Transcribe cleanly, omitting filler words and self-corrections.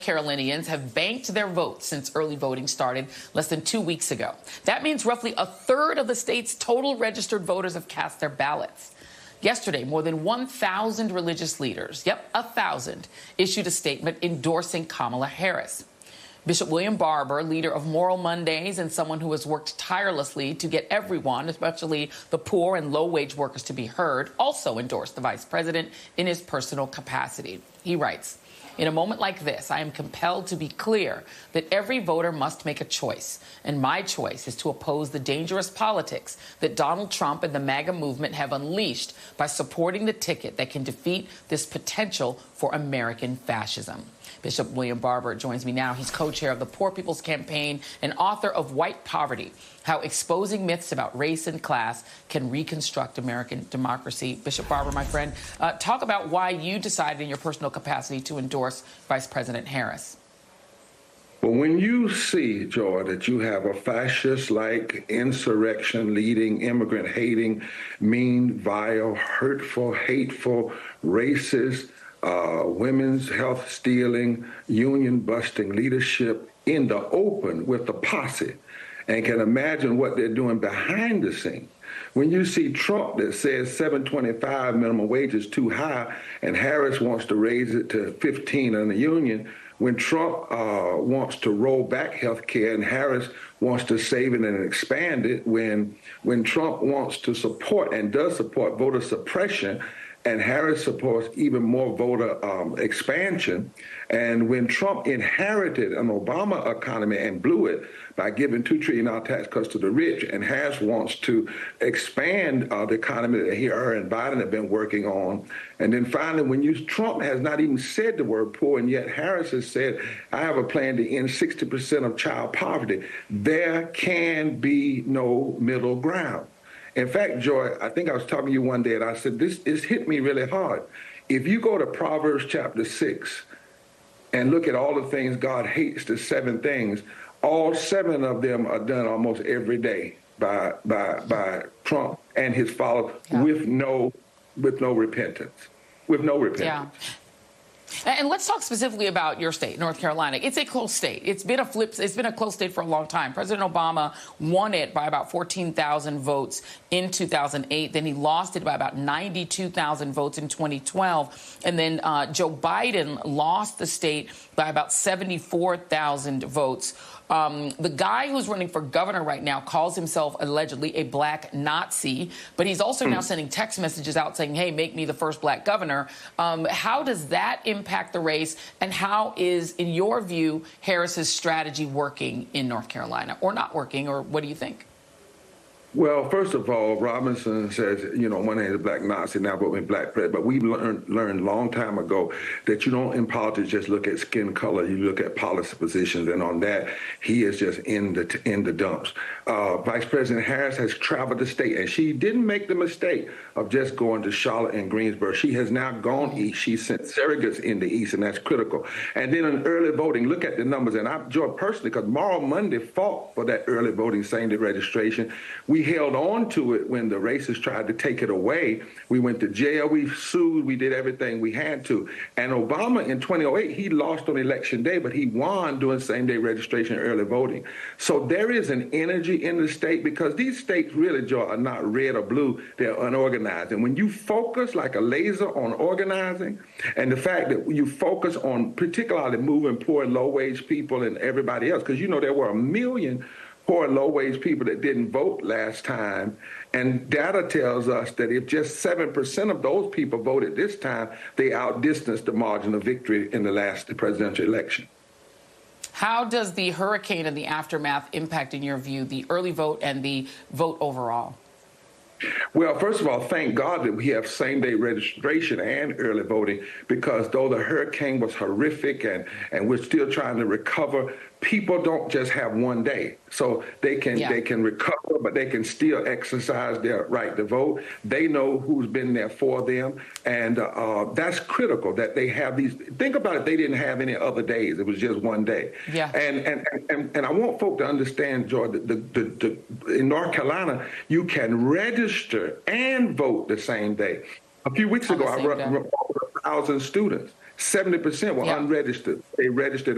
Carolinians have banked their votes since early voting started less than 2 weeks ago. That means roughly a third of the state's total registered voters have cast their ballots. Yesterday, more than 1,000 religious leaders, 1,000, issued a statement endorsing Kamala Harris. Bishop William Barber, leader of Moral Mondays and someone who has worked tirelessly to get everyone, especially the poor and low-wage workers, to be heard, also endorsed the vice president in his personal capacity. He writes, "In a moment like this, I am compelled to be clear that every voter must make a choice, and my choice is to oppose the dangerous politics that Donald Trump and the MAGA movement have unleashed by supporting the ticket that can defeat this potential for American fascism." Bishop William Barber joins me now. He's co-chair of the Poor People's Campaign and author of White Poverty, How Exposing Myths About Race and Class Can Reconstruct American Democracy. Bishop Barber, my friend, talk about why you decided in your personal capacity to endorse Vice President Harris. Well, when you see, Joy, that you have a fascist-like insurrection-leading, immigrant-hating, mean, vile, hurtful, hateful, racist, women's health stealing, union busting leadership in the open with the posse, and can imagine what they're doing behind the scenes. When you see Trump that says $7.25 minimum wage is too high, and Harris wants to raise it to 15 in the union, when Trump wants to roll back health care and Harris wants to save it and expand it, when Trump wants to support and does support voter suppression, and Harris supports even more voter expansion. And when Trump inherited an Obama economy and blew it by giving $2 trillion tax cuts to the rich, and Harris wants to expand the economy that her and Biden have been working on. And then finally, when Trump has not even said the word poor, and yet Harris has said, I have a plan to end 60% of child poverty. There can be no middle ground. In fact, Joy, I think I was talking to you one day and I said, this hit me really hard. If you go to Proverbs chapter 6 and look at all the things God hates, the 7 things, all 7 of them are done almost every day by Trump and his followers with no repentance. With no repentance. Yeah. And let's talk specifically about your state, North Carolina. It's a close state. It's been a close state for a long time. President Obama won it by about 14,000 votes in 2008. Then he lost it by about 92,000 votes in 2012. And then Joe Biden lost the state by about 74,000 votes. The guy who's running for governor right now calls himself allegedly a black Nazi, but he's also now sending text messages out saying, hey, make me the first black governor. How does that impact the race? And how is, in your view, Harris's strategy working in North Carolina, or not working, or what do you think? Well, first of all, Robinson says, one hand is a black Nazi, now vote in black president. But we learned a long time ago that you don't, in politics, just look at skin color. You look at policy positions, and on that, he is just in the dumps. Vice President Harris has traveled the state, and she didn't make the mistake of just going to Charlotte and Greensboro. She has now gone east. She sent surrogates in the east, and that's critical. And then in early voting, look at the numbers. And I, Joy, personally, because Moral Monday fought for that early voting same-day registration. We held on to it when the racists tried to take it away. We went to jail, we sued, we did everything we had to. And Obama in 2008, he lost on election day, but he won doing same-day registration and early voting. So there is an energy in the state because these states really, Joe, are not red or blue, they're unorganized. And when you focus like a laser on organizing, and the fact that you focus on particularly moving poor and low-wage people and everybody else, because there were 1 million poor and low-wage people that didn't vote last time. And data tells us that if just 7% of those people voted this time, they outdistanced the margin of victory in the last presidential election. How does the hurricane and the aftermath impact, in your view, the early vote and the vote overall? Well, first of all, thank God that we have same-day registration and early voting, because though the hurricane was horrific and we're still trying to recover, people don't just have one day. So they can recover, but they can still exercise their right to vote. They know who's been there for them. And that's critical that they have these. Think about it. They didn't have any other days. It was just one day. Yeah. And I want folk to understand, George, in North Carolina, you can register and vote the same day. A few weeks ago, I wrote 1,000 students. 70% were Yeah. unregistered. They registered